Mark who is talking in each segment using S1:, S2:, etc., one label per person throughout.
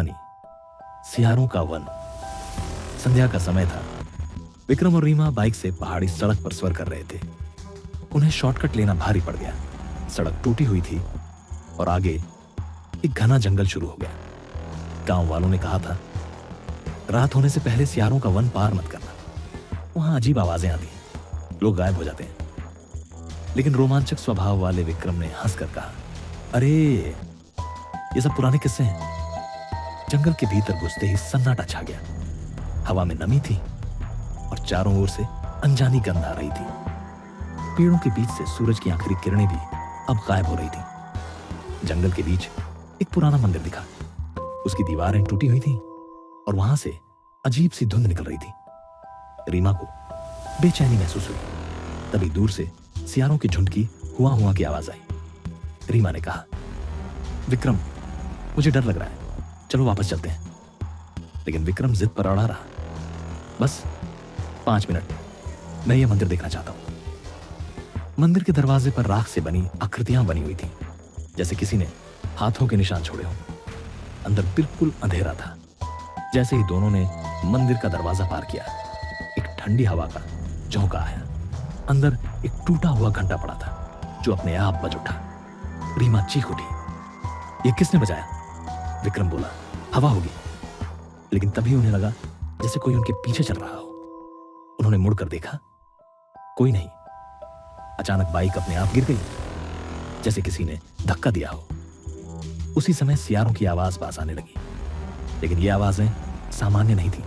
S1: कहानी सियारों का वन। संध्या का समय था। विक्रम और रीमा बाइक से पहाड़ी सड़क पर सफर कर रहे थे। उन्हें शॉर्टकट लेना भारी पड़ गया। सड़क टूटी हुई थी और आगे एक घना जंगल शुरू हो गया। गांव वालों ने कहा था, रात होने से पहले सियारों का वन पार मत करना, वहां अजीब आवाजें आती हैं, लोग गायब हो जाते हैं। लेकिन रोमांचक स्वभाव वाले विक्रम ने हंसकर कहा, अरे ये सब पुराने किस्से हैं। जंगल के भीतर घुसते ही सन्नाटा छा गया। हवा में नमी थी और चारों ओर से अनजानी गंध आ रही थी। पेड़ों के बीच से सूरज की आखिरी किरणें भी अब गायब हो रही थी। जंगल के बीच एक पुराना मंदिर दिखा। उसकी दीवारें टूटी हुई थी और वहां से अजीब सी धुंध निकल रही थी। रीमा को बेचैनी महसूस हुई। तभी दूर से सियारों के झुंड की हुआ हुआ की आवाज आई। रीमा ने कहा, विक्रम मुझे डर लग रहा है, चलो वापस चलते हैं। लेकिन विक्रम जिद पर अड़ा रहा। बस 5 मिनट, मैं ये मंदिर देखना चाहता हूं। मंदिर के दरवाजे पर राख से बनी आकृतियां बनी हुई थी, जैसे किसी ने हाथों के निशान छोड़े हों। अंदर बिल्कुल अंधेरा था। जैसे ही दोनों ने मंदिर का दरवाजा पार किया, एक ठंडी हवा का झोंका आया। अंदर एक टूटा हुआ घंटा पड़ा था जो अपने आप बज उठा। रीमा चीख उठी, ये किसने बजाया? विक्रम बोला, हवा होगी। लेकिन तभी उन्हें लगा जैसे कोई उनके पीछे चल रहा हो। उन्होंने मुड़कर देखा, कोई नहीं। अचानक बाइक अपने आप गिर गई, जैसे किसी ने धक्का दिया हो। उसी समय सियारों की आवाज पास आने लगी, लेकिन ये आवाजें सामान्य नहीं थी,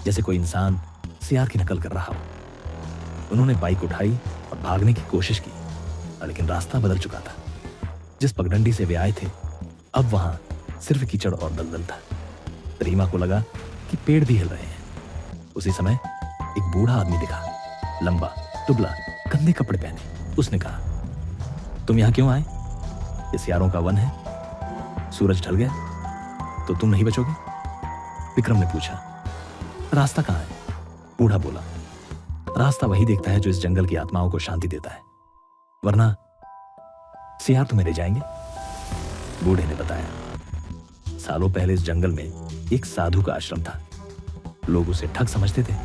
S1: जैसे कोई इंसान सियार की नकल कर रहा हो। उन्होंने बाइक उठाई और भागने की कोशिश की, लेकिन रास्ता बदल चुका था। जिस पगडंडी से वे आए थे, अब वहां सिर्फ कीचड़ और दलदल था। रीमा को लगा कि पेड़ भी हिल रहे हैं। उसी समय एक बूढ़ा आदमी दिखा, लंबा, दुबला, गंदे कपड़े पहने। उसने कहा, तुम यहां क्यों आए? ये सियारों का वन है। सूरज ढल गया तो तुम नहीं बचोगे? विक्रम ने पूछा, रास्ता कहां है? बूढ़ा बोला, रास्ता वही देखता है जो इस जंगल की आत्माओं को शांति देता है, वरना सियार तुम्हें ले जाएंगे। बूढ़े ने बताया, सालों पहले इस जंगल में एक साधु का आश्रम था। लोग उसे ठग समझते थे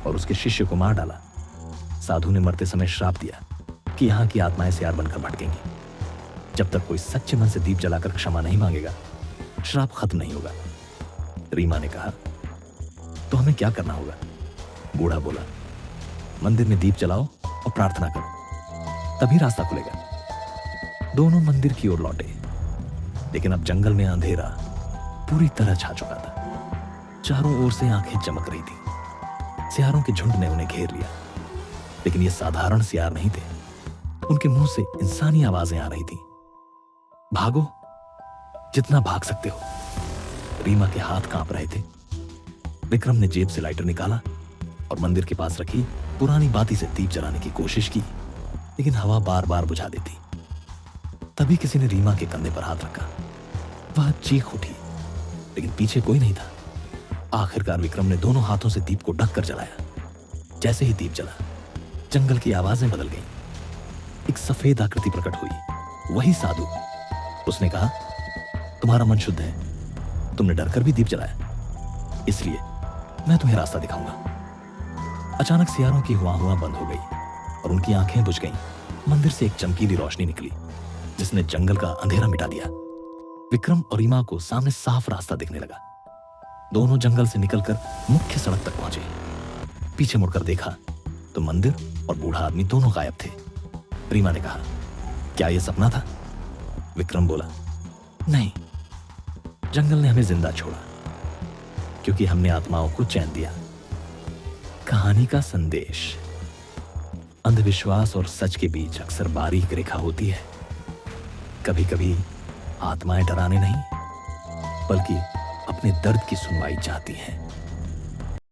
S1: और उसके शिष्य को मार डाला। साधु ने मरते समय श्राप दिया कि यहां की आत्माएं सियार बनकर भटकेंगी। जब तक कोई सच्चे मन से दीप जलाकर क्षमा नहीं मांगेगा, श्राप खत्म नहीं होगा। रीमा ने कहा, तो हमें क्या करना होगा? बूढ़ा बोला, मंदिर में दीप जलाओ और प्रार्थना करो, तभी रास्ता खुलेगा। दोनों मंदिर की ओर लौटे, लेकिन अब जंगल में अंधेरा पूरी तरह छा चुका था। चारों ओर से आंखें चमक रही थी। सियारों के झुंड ने उन्हें घेर लिया, लेकिन ये साधारण सियार नहीं थे। उनके मुंह से इंसानी आवाजें आ रही थी। भागो, जितना भाग सकते हो। रीमा के हाथ कांप रहे थे। विक्रम ने जेब से लाइटर निकाला और मंदिर के पास रखी पुरानी बाती से दीप जलाने की कोशिश की, लेकिन हवा बार बार बुझा देती। तभी किसी ने रीमा के कंधे पर हाथ रखा। वह चीख उठी, लेकिन पीछे कोई नहीं था। आखिरकार विक्रम ने दोनों हाथों से दीप को ढक कर जलाया। जैसे ही दीप जला, जंगल की आवाजें बदल गईं। एक सफेद आकृति प्रकट हुई, वही साधु। उसने कहा, तुम्हारा मन शुद्ध है, तुमने डरकर भी दीप जलाया, इसलिए मैं तुम्हें रास्ता दिखाऊंगा। अचानक सियारों की हुआ बंद हो गई और उनकी आंखें बुझ गईं। मंदिर से एक चमकीली रोशनी निकली, जिसने जंगल का अंधेरा मिटा दिया। विक्रम और रीमा को सामने साफ रास्ता दिखने लगा। दोनों जंगल से निकलकर मुख्य सड़क तक पहुंचे। पीछे मुड़कर देखा तो मंदिर और बूढ़ा आदमी दोनों गायब थे। रीमा ने कहा, क्या यह सपना था? विक्रम बोला, नहीं, जंगल ने हमें जिंदा छोड़ा क्योंकि हमने आत्माओं को चैन दिया। कहानी का संदेश, अंधविश्वास और सच के बीच अक्सर बारीक रेखा होती है। कभी कभी आत्माएं डराने नहीं, बल्कि अपने दर्द की सुनवाई चाहती हैं।